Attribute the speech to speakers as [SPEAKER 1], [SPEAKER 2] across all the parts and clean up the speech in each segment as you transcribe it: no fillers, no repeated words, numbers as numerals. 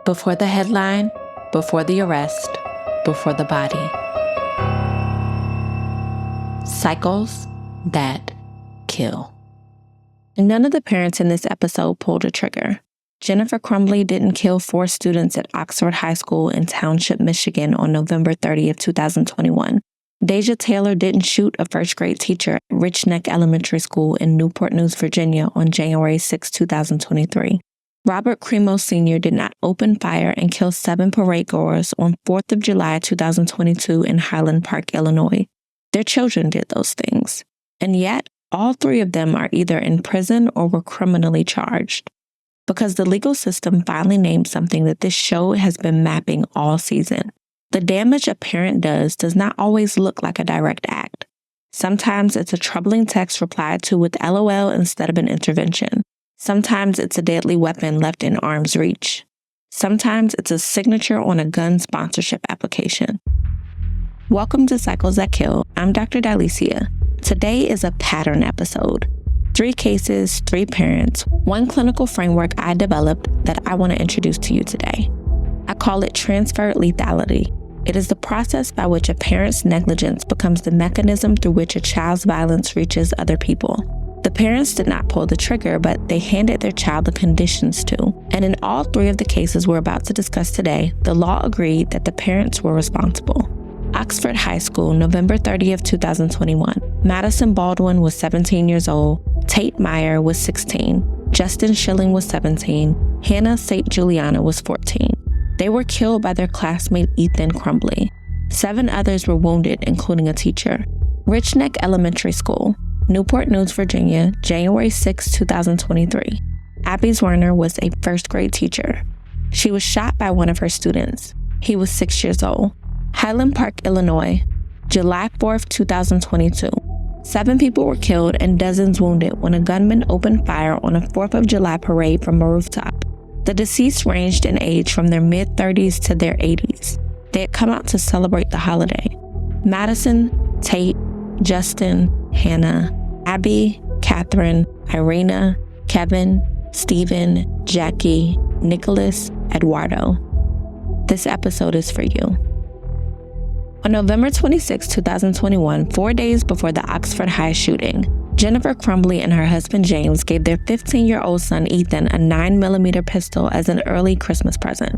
[SPEAKER 1] Before the headline, before the arrest, before the body. Cycles that kill. None of the parents in this episode pulled a trigger. Jennifer Crumbley didn't kill 4 students at Oxford High School in Township, Michigan on November 30th, 2021. Deja Taylor didn't shoot a first-grade teacher at Richneck Elementary School in Newport News, Virginia on January 6, 2023. Robert Crimo Sr. did not open fire and kill 7 parade goers on 4th of July, 2022 in Highland Park, Illinois. Their children did those things. And yet, all 3 of them are either in prison or were criminally charged. Because the legal system finally named something that this show has been mapping all season. The damage a parent does not always look like a direct act. Sometimes it's a troubling text replied to with LOL instead of an intervention. Sometimes it's a deadly weapon left in arm's reach. Sometimes it's a signature on a gun sponsorship application. Welcome to Cycles That Kill. I'm Dr. Dylesia. Today is a pattern episode. 3 cases, 3 parents, 1 clinical framework I developed that I want to introduce to you today. I call it transferred lethality. It is the process by which a parent's negligence becomes the mechanism through which a child's violence reaches other people. The parents did not pull the trigger, but they handed their child the conditions to. And in all 3 of the cases we're about to discuss today, the law agreed that the parents were responsible. Oxford High School, November 30th, 2021. Madison Baldwin was 17 years old. Tate Meyer was 16. Justin Schilling was 17. Hannah St. Juliana was 14. They were killed by their classmate Ethan Crumbley. 7 others were wounded, including a teacher. Richneck Elementary School, Newport News, Virginia, January 6, 2023. Abby Zwerner was a first-grade teacher. She was shot by one of her students. He was 6 years old. Highland Park, Illinois, July 4th, 2022. 7 people were killed and dozens wounded when a gunman opened fire on a 4th of July parade from a rooftop. The deceased ranged in age from their mid-30s to their 80s. They had come out to celebrate the holiday. Madison, Tate, Justin, Hannah, Abby, Catherine, Irina, Kevin, Stephen, Jackie, Nicholas, Eduardo. This episode is for you. On November 26, 2021, 4 days before the Oxford High shooting, Jennifer Crumbley and her husband James gave their 15-year-old son Ethan a 9mm pistol as an early Christmas present.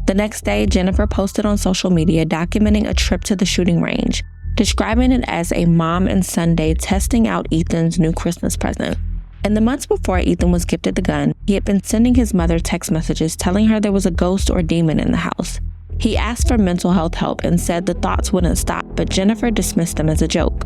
[SPEAKER 1] The next day, Jennifer posted on social media documenting a trip to the shooting range, describing it as a mom and son day testing out Ethan's new Christmas present. In the months before Ethan was gifted the gun, he had been sending his mother text messages telling her there was a ghost or demon in the house. He asked for mental health help and said the thoughts wouldn't stop, but Jennifer dismissed them as a joke.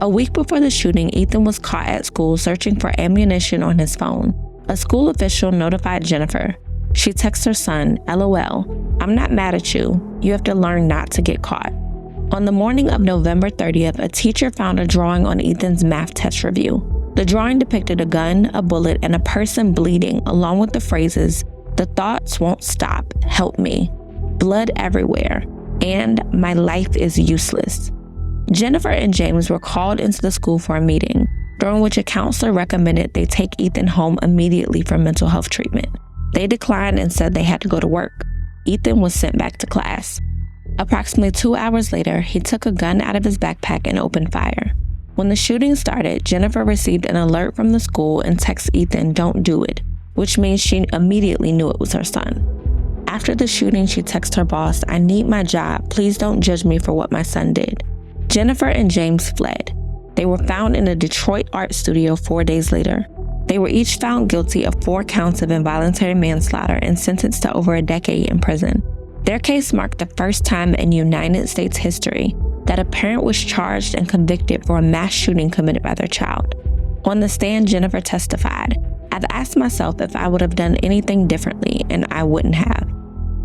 [SPEAKER 1] A week before the shooting, Ethan was caught at school searching for ammunition on his phone. A school official notified Jennifer. She texted her son, LOL, I'm not mad at you. You have to learn not to get caught. On the morning of November 30th, a teacher found a drawing on Ethan's math test review. The drawing depicted a gun, a bullet, and a person bleeding, along with the phrases, "The thoughts won't stop, help me," "blood everywhere," and "my life is useless." Jennifer and James were called into the school for a meeting, during which a counselor recommended they take Ethan home immediately for mental health treatment. They declined and said they had to go to work. Ethan was sent back to class. Approximately 2 hours later, he took a gun out of his backpack and opened fire. When the shooting started, Jennifer received an alert from the school and texted Ethan, "Don't do it," which means she immediately knew it was her son. After the shooting, she texted her boss, "I need my job. Please don't judge me for what my son did." Jennifer and James fled. They were found in a Detroit art studio 4 days later. They were each found guilty of 4 counts of involuntary manslaughter and sentenced to over a decade in prison. Their case marked the first time in United States history that a parent was charged and convicted for a mass shooting committed by their child. On the stand, Jennifer testified, "I've asked myself if I would have done anything differently, and I wouldn't have."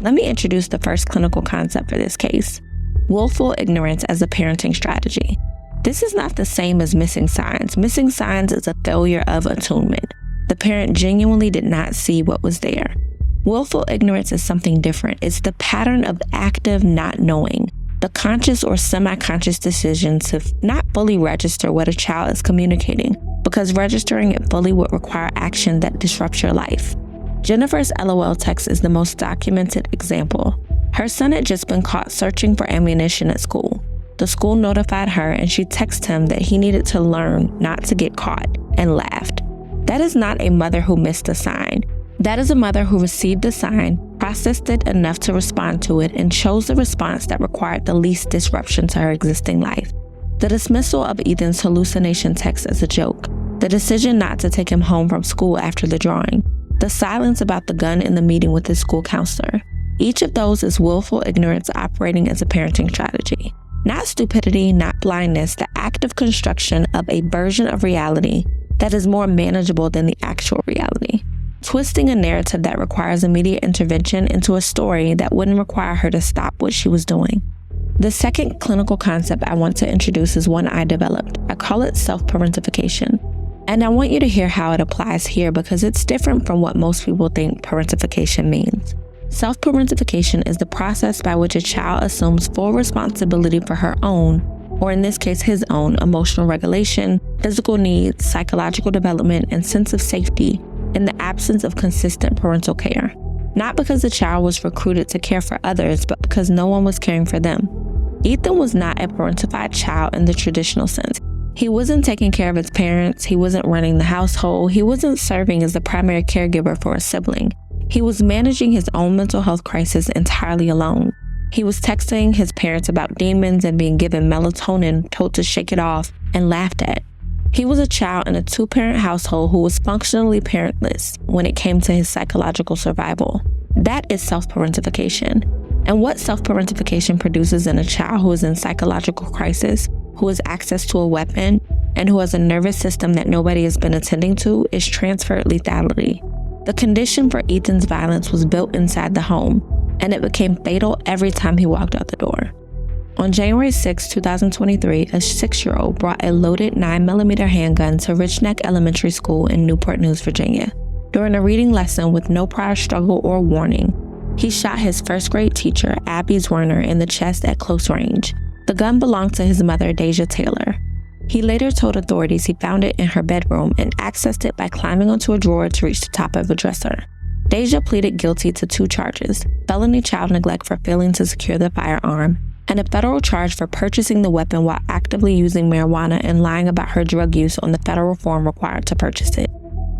[SPEAKER 1] Let me introduce the first clinical concept for this case: willful ignorance as a parenting strategy. This is not the same as missing signs. Missing signs is a failure of attunement. The parent genuinely did not see what was there. Willful ignorance is something different. It's the pattern of active not knowing, the conscious or semi-conscious decision to not fully register what a child is communicating, because registering it fully would require action that disrupts your life. Jennifer's LOL text is the most documented example. Her son had just been caught searching for ammunition at school. The school notified her and she texted him that he needed to learn not to get caught and laughed. That is not a mother who missed a sign. That is a mother who received the sign, processed it enough to respond to it, and chose the response that required the least disruption to her existing life. The dismissal of Ethan's hallucination text as a joke, the decision not to take him home from school after the drawing, the silence about the gun in the meeting with his school counselor. Each of those is willful ignorance operating as a parenting strategy. Not stupidity, not blindness, the active construction of a version of reality that is more manageable than the actual reality. Twisting a narrative that requires immediate intervention into a story that wouldn't require her to stop what she was doing. The second clinical concept I want to introduce is one I developed. I call it self-parentification. And I want you to hear how it applies here because it's different from what most people think parentification means. Self-parentification is the process by which a child assumes full responsibility for her own, or in this case his own, emotional regulation, physical needs, psychological development, and sense of safety in the absence of consistent parental care. Not because the child was recruited to care for others, but because no one was caring for them. Ethan was not a parentified child in the traditional sense. He wasn't taking care of his parents, he wasn't running the household, he wasn't serving as the primary caregiver for a sibling. He was managing his own mental health crisis entirely alone. He was texting his parents about demons and being given melatonin, told to shake it off, and laughed at. He was a child in a two-parent household who was functionally parentless when it came to his psychological survival. That is self-parentification. And what self-parentification produces in a child who is in psychological crisis, who has access to a weapon, and who has a nervous system that nobody has been attending to is transferred lethality. The condition for Ethan's violence was built inside the home, and it became fatal every time he walked out the door. On January 6, 2023, a 6-year-old brought a loaded 9mm handgun to Richneck Elementary School in Newport News, Virginia. During a reading lesson with no prior struggle or warning, he shot his first-grade teacher, Abby Werner, in the chest at close range. The gun belonged to his mother, Deja Taylor. He later told authorities he found it in her bedroom and accessed it by climbing onto a drawer to reach the top of a dresser. Deja pleaded guilty to 2 charges, felony child neglect for failing to secure the firearm, and a federal charge for purchasing the weapon while actively using marijuana and lying about her drug use on the federal form required to purchase it.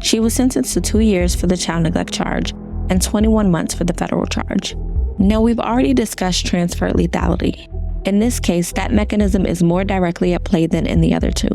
[SPEAKER 1] She was sentenced to 2 years for the child neglect charge and 21 months for the federal charge. Now, we've already discussed transferred lethality. In this case, that mechanism is more directly at play than in the other two.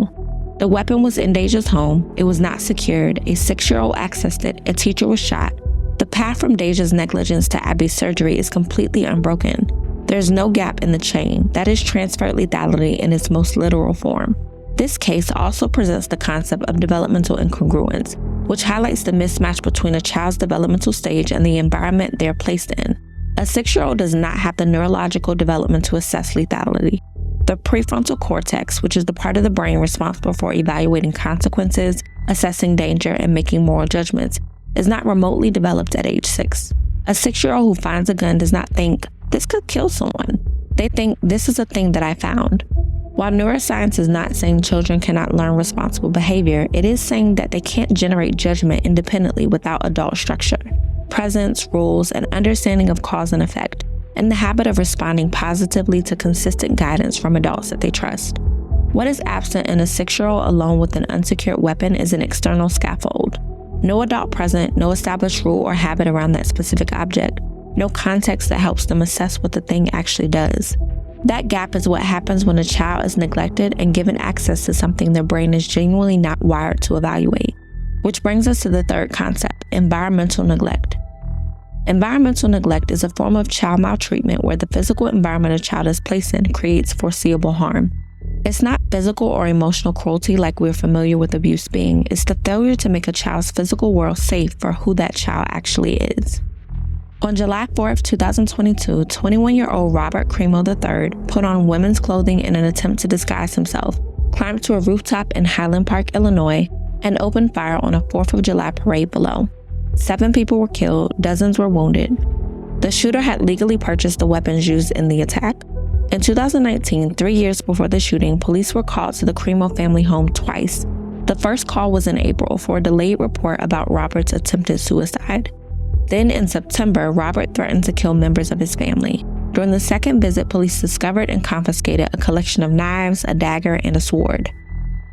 [SPEAKER 1] The weapon was in Deja's home, it was not secured, a 6-year-old accessed it, a teacher was shot. The path from Deja's negligence to Abby's surgery is completely unbroken. There's no gap in the chain. That is transferred lethality in its most literal form. This case also presents the concept of developmental incongruence, which highlights the mismatch between a child's developmental stage and the environment they're placed in. A 6-year-old does not have the neurological development to assess lethality. The prefrontal cortex, which is the part of the brain responsible for evaluating consequences, assessing danger, and making moral judgments, is not remotely developed at age 6. A 6-year-old who finds a gun does not think, this could kill someone. They think, this is a thing that I found. While neuroscience is not saying children cannot learn responsible behavior, it is saying that they can't generate judgment independently without adult structure, presence, rules, and understanding of cause and effect, and the habit of responding positively to consistent guidance from adults that they trust. What is absent in a 6-year-old alone with an unsecured weapon is an external scaffold. No adult present, no established rule or habit around that specific object, no context that helps them assess what the thing actually does. That gap is what happens when a child is neglected and given access to something their brain is genuinely not wired to evaluate. Which brings us to the third concept, environmental neglect. Environmental neglect is a form of child maltreatment where the physical environment a child is placed in creates foreseeable harm. It's not physical or emotional cruelty like we're familiar with abuse being. It's the failure to make a child's physical world safe for who that child actually is. On July 4th, 2022, 21-year-old Robert Crimo III put on women's clothing in an attempt to disguise himself, climbed to a rooftop in Highland Park, Illinois, and opened fire on a 4th of July parade below. 7 people were killed, dozens were wounded. The shooter had legally purchased the weapons used in the attack. In 2019, 3 years before the shooting, police were called to the Crimo family home twice. The first call was in April for a delayed report about Robert's attempted suicide. Then in September, Robert threatened to kill members of his family. During the second visit, police discovered and confiscated a collection of knives, a dagger, and a sword.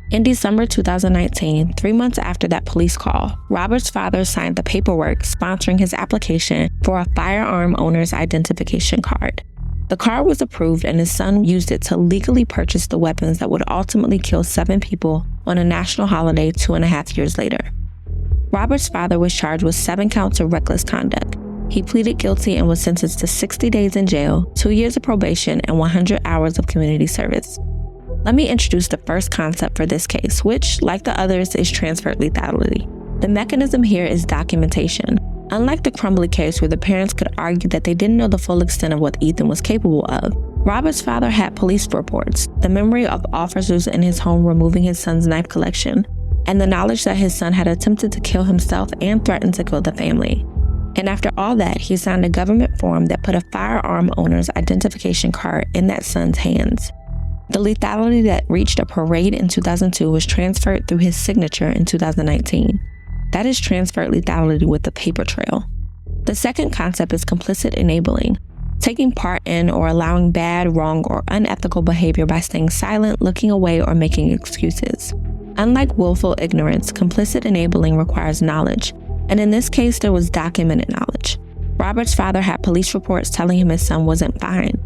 [SPEAKER 1] In December 2019, 3 months after that police call, Robert's father signed the paperwork sponsoring his application for a firearm owner's identification card. The card was approved and his son used it to legally purchase the weapons that would ultimately kill 7 people on a national holiday 2.5 years later. Robert's father was charged with 7 counts of reckless conduct. He pleaded guilty and was sentenced to 60 days in jail, 2 years of probation, and 100 hours of community service. Let me introduce the first concept for this case, which, like the others, is transferred lethality. The mechanism here is documentation. Unlike the Crumbley case where the parents could argue that they didn't know the full extent of what Ethan was capable of, Robert's father had police reports, the memory of officers in his home removing his son's knife collection, and the knowledge that his son had attempted to kill himself and threatened to kill the family. And after all that, he signed a government form that put a firearm owner's identification card in that son's hands. The lethality that reached a parade in 2002 was transferred through his signature in 2019. That is transferred lethality with the paper trail. The second concept is complicit enabling, taking part in or allowing bad, wrong, or unethical behavior by staying silent, looking away, or making excuses. Unlike willful ignorance, complicit enabling requires knowledge, and in this case, there was documented knowledge. Robert's father had police reports telling him his son wasn't fine.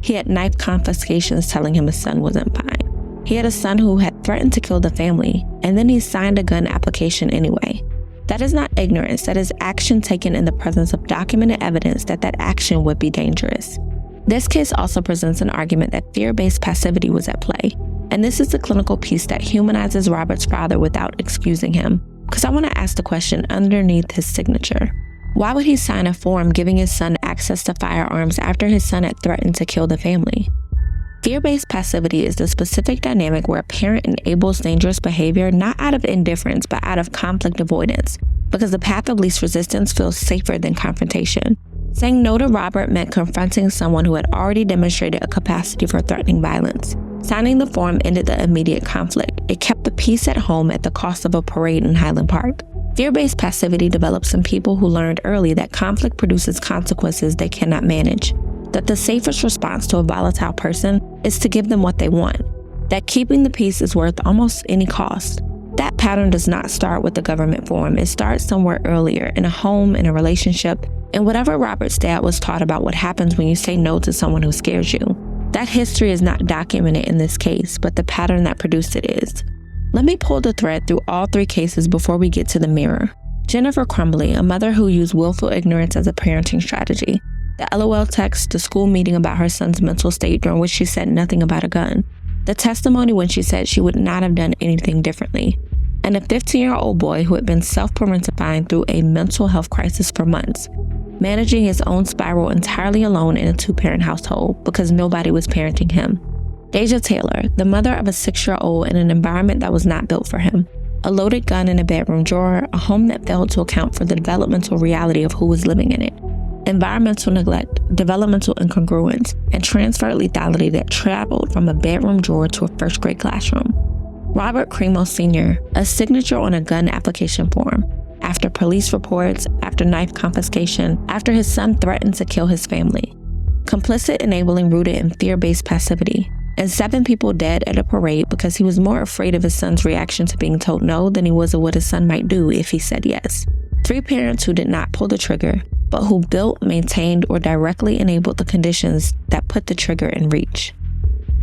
[SPEAKER 1] He had knife confiscations telling him his son wasn't fine. He had a son who had threatened to kill the family, and then he signed a gun application anyway. That is not ignorance, that is action taken in the presence of documented evidence that that action would be dangerous. This case also presents an argument that fear-based passivity was at play, and this is the clinical piece that humanizes Robert's father without excusing him, because I want to ask the question underneath his signature. Why would he sign a form giving his son access to firearms after his son had threatened to kill the family? Fear-based passivity is the specific dynamic where a parent enables dangerous behavior not out of indifference but out of conflict avoidance, because the path of least resistance feels safer than confrontation. Saying no to Robert meant confronting someone who had already demonstrated a capacity for threatening violence. Signing the form ended the immediate conflict. It kept the peace at home at the cost of a parade in Highland Park. Fear-based passivity develops in people who learned early that conflict produces consequences they cannot manage, that the safest response to a volatile person is to give them what they want, that keeping the peace is worth almost any cost. That pattern does not start with the government form. It starts somewhere earlier, in a home, in a relationship, and whatever Robert's dad was taught about what happens when you say no to someone who scares you. That history is not documented in this case, but the pattern that produced it is. Let me pull the thread through all 3 cases before we get to the mirror. Jennifer Crumbley, a mother who used willful ignorance as a parenting strategy. The LOL text, the school meeting about her son's mental state during which she said nothing about a gun. The testimony when she said she would not have done anything differently. And a 15-year-old boy who had been self-parentifying through a mental health crisis for months, managing his own spiral entirely alone in a 2-parent household because nobody was parenting him. Deja Taylor, the mother of a 6-year-old in an environment that was not built for him. A loaded gun in a bedroom drawer, a home that failed to account for the developmental reality of who was living in it. Environmental neglect, developmental incongruence, and transferred lethality that traveled from a bedroom drawer to a 1st grade classroom. Robert Crimo III, a signature on a gun application form, after police reports, after knife confiscation, after his son threatened to kill his family. Complicit enabling rooted in fear-based passivity, and 7 people dead at a parade because he was more afraid of his son's reaction to being told no than he was of what his son might do if he said yes. 3 parents who did not pull the trigger, but who built, maintained, or directly enabled the conditions that put the trigger in reach.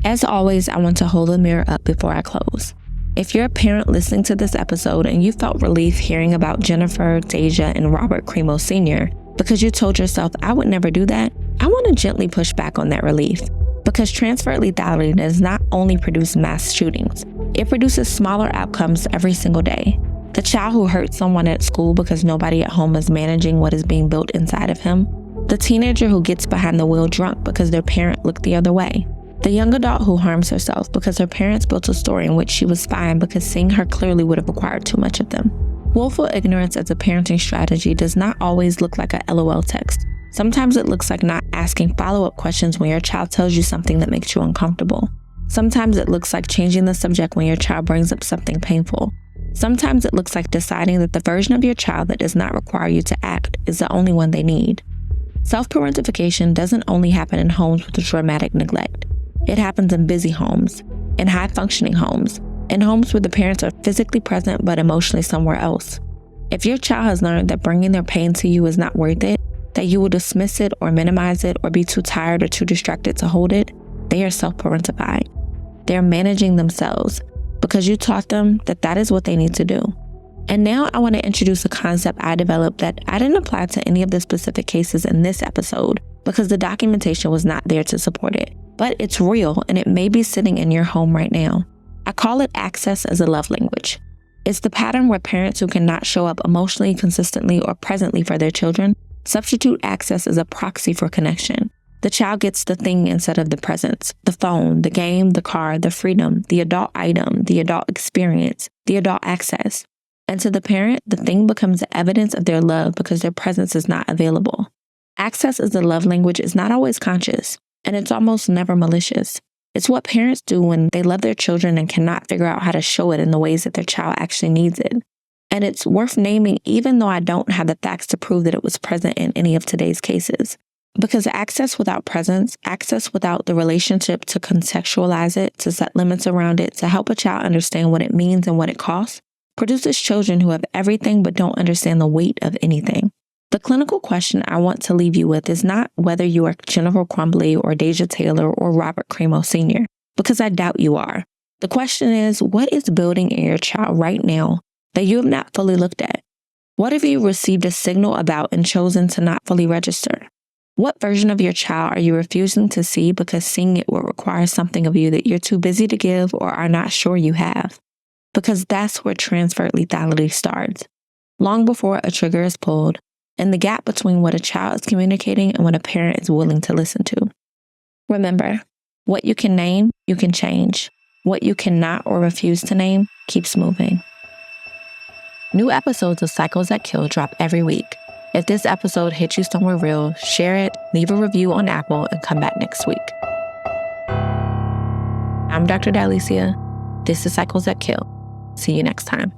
[SPEAKER 1] As always, I want to hold the mirror up before I close. If you're a parent listening to this episode and you felt relief hearing about Jennifer, Deja, and Robert Crimo Sr. because you told yourself, I would never do that, I want to gently push back on that relief. Because transferred lethality does not only produce mass shootings, it produces smaller outcomes every single day. The child who hurt someone at school because nobody at home is managing what is being built inside of him. The teenager who gets behind the wheel drunk because their parent looked the other way. The young adult who harms herself because her parents built a story in which she was fine because seeing her clearly would have required too much of them. Willful ignorance as a parenting strategy does not always look like a LOL text. Sometimes it looks like not asking follow-up questions when your child tells you something that makes you uncomfortable. Sometimes it looks like changing the subject when your child brings up something painful. Sometimes it looks like deciding that the version of your child that does not require you to act is the only one they need. Self-parentification doesn't only happen in homes with dramatic neglect. It happens in busy homes, in high-functioning homes, in homes where the parents are physically present but emotionally somewhere else. If your child has learned that bringing their pain to you is not worth it, that you will dismiss it or minimize it or be too tired or too distracted to hold it, they are self-parentified. They're managing themselves because you taught them that that is what they need to do. And now I want to introduce a concept I developed that I didn't apply to any of the specific cases in this episode because the documentation was not there to support it. But it's real and it may be sitting in your home right now. I call it access as a love language. It's the pattern where parents who cannot show up emotionally, consistently, or presently for their children substitute access as a proxy for connection. The child gets the thing instead of the presence, the phone, the game, the car, the freedom, the adult item, the adult experience, the adult access. And to the parent, the thing becomes the evidence of their love because their presence is not available. Access as a love language is not always conscious, and it's almost never malicious. It's what parents do when they love their children and cannot figure out how to show it in the ways that their child actually needs it. And it's worth naming even though I don't have the facts to prove that it was present in any of today's cases. Because access without presence, access without the relationship to contextualize it, to set limits around it, to help a child understand what it means and what it costs, produces children who have everything but don't understand the weight of anything. The clinical question I want to leave you with is not whether you are Jennifer Crumbley or Deja Taylor or Robert Crimo Sr., because I doubt you are. The question is, what is building in your child right now that you have not fully looked at? What have you received a signal about and chosen to not fully register? What version of your child are you refusing to see because seeing it will require something of you that you're too busy to give or are not sure you have? Because that's where transferred lethality starts, long before a trigger is pulled, and the gap between what a child is communicating and what a parent is willing to listen to. Remember, what you can name, you can change. What you cannot or refuse to name keeps moving. New episodes of Cycles That Kill drop every week. If this episode hit you somewhere real, share it, leave a review on Apple, and come back next week. I'm Dr. Dylesia. This is Cycles That Kill. See you next time.